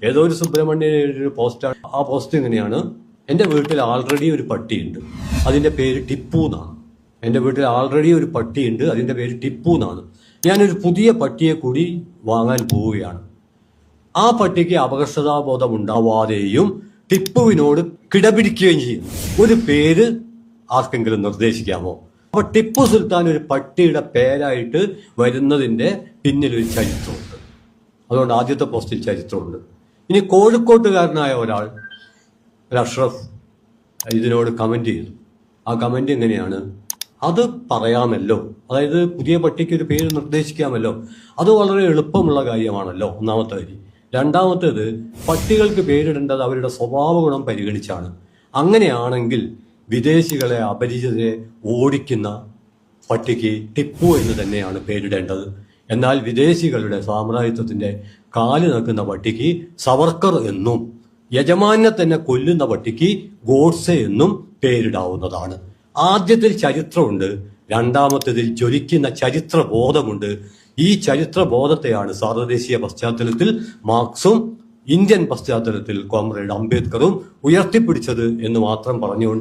ഏതോ ഒരു സുബ്രഹ്മണ്യൻ ഒരു പോസ്റ്റാണ്. ആ പോസ്റ്റ് എങ്ങനെയാണ്: എൻ്റെ വീട്ടിൽ ആൾറെഡി ഒരു പട്ടിയുണ്ട്, അതിൻ്റെ പേര് ടിപ്പു എന്നാണ്. എൻ്റെ വീട്ടിൽ ആൾറെഡി ഒരു പട്ടിയുണ്ട്, അതിൻ്റെ പേര് ടിപ്പു എന്നാണ്. ഞാനൊരു പുതിയ പട്ടിയെ കൂടി വാങ്ങാൻ പോവുകയാണ്. ആ പട്ടിക്ക് അപകർഷതാബോധം ഉണ്ടാവാതെയും ടിപ്പുവിനോട് കിടപിടിക്കുകയും ചെയ്യും. ഒരു പേര് ആർക്കെങ്കിലും നിർദ്ദേശിക്കാമോ? അപ്പൊ ടിപ്പു സുൽത്താൻ ഒരു പട്ടിയുടെ പേരായിട്ട് വരുന്നതിന്റെ പിന്നിൽ ഒരു ചരിത്രമുണ്ട്. അതുകൊണ്ട് ആദ്യത്തെ പോസ്റ്റിൽ ചരിത്രമുണ്ട്. ഇനി കോഴിക്കോട്ടുകാരനായ ഒരാൾ, ഒരു അഷ്റഫ്, ഇതിനോട് കമന്റ് ചെയ്തു. ആ കമന്റ് എങ്ങനെയാണ്: അത് പറയാമല്ലോ, അതായത് പുതിയ പട്ടിക്ക് ഒരു പേര് നിർദ്ദേശിക്കാമല്ലോ, അത് വളരെ എളുപ്പമുള്ള കാര്യമാണല്ലോ. ഒന്നാമത്തെ കാര്യം. രണ്ടാമത്തേത്, പട്ടികൾക്ക് പേരിടേണ്ടത് അവരുടെ സ്വഭാവ ഗുണം പരിഗണിച്ചാണ്. അങ്ങനെയാണെങ്കിൽ വിദേശികളെ, അപരിചിതരെ ഓടിക്കുന്ന പട്ടിക്ക് ടിപ്പു എന്ന് തന്നെയാണ് പേരിടേണ്ടത്. എന്നാൽ വിദേശികളുടെ സാമ്രാജ്യത്വത്തിന്റെ കാല് നക്കുന്ന പട്ടിക്ക് സവർക്കർ എന്നും, യജമാനെ തന്നെ കൊല്ലുന്ന പട്ടിക്ക് ഗോഡ്സെ എന്നും പേരിടാവുന്നതാണ്. ആദ്യത്തിൽ ചരിത്രമുണ്ട്, രണ്ടാമത്തേതിൽ ജ്വലിക്കുന്ന ചരിത്രബോധമുണ്ട്. ഈ ചരിത്രബോധത്തെയാണ് സാർവദേശീയ പശ്ചാത്തലത്തിൽ മാർക്സും ഇന്ത്യൻ പശ്ചാത്തലത്തിൽ കോമ്രേഡ് അംബേദ്കറും ഉയർത്തിപ്പിടിച്ചത് എന്ന് മാത്രം പറഞ്ഞുകൊണ്ട്